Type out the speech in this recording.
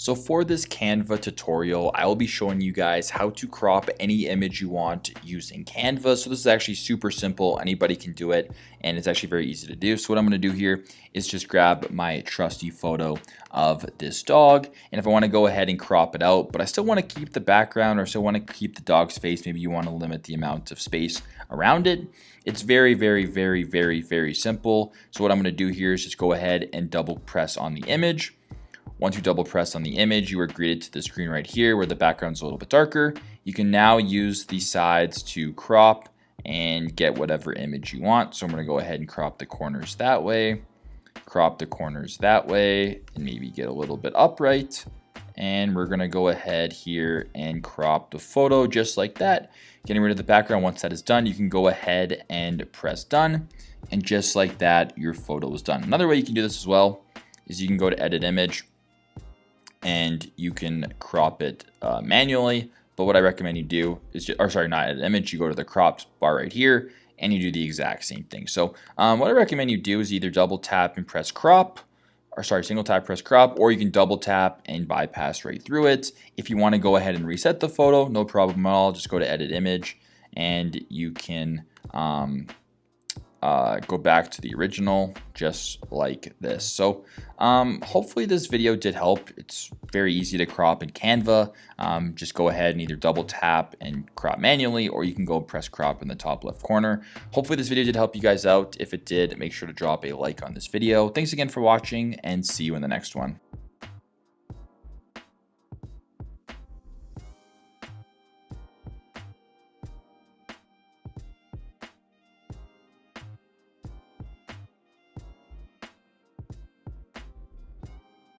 So for this Canva tutorial, I will be showing you guys how to crop any image you want using Canva. So this is actually super simple. Anybody can do it, and it's actually very easy to do. So what I'm going to do here is just grab my trusty photo of this dog. And if I want to go ahead and crop it out, but I still want to keep the background or still want to keep the dog's face, maybe you want to limit the amount of space around it. It's very simple. So what I'm going to do here is just go ahead and double press on the image. Once you double press on the image, you are greeted to the screen right here where the background's a little bit darker. You can now use the sides to crop and get whatever image you want. So I'm going to go ahead and crop the corners that way, and maybe get a little bit upright. And we're going to go ahead here and crop the photo just like that, getting rid of the background. Once that is done, you can go ahead and press done. And just like that, your photo is done. Another way you can do this as well is you can go to edit image, and you can crop it manually. But what I recommend you do is not edit image, you go to the cropped bar right here and you do the exact same thing. So what I recommend you do is either double tap and press crop, single tap, press crop, or you can double tap and bypass right through it. If you want to go ahead and reset the photo, no problem at all. Just go to edit image and you can go back to the original just like this. So hopefully this video did help. It's very easy to crop in Canva. Just go ahead and either double tap and crop manually, or you can go press crop in the top left corner. Hopefully this video did help you guys out. If it did, make sure to drop a like on this video. Thanks again for watching, and see you in the next one.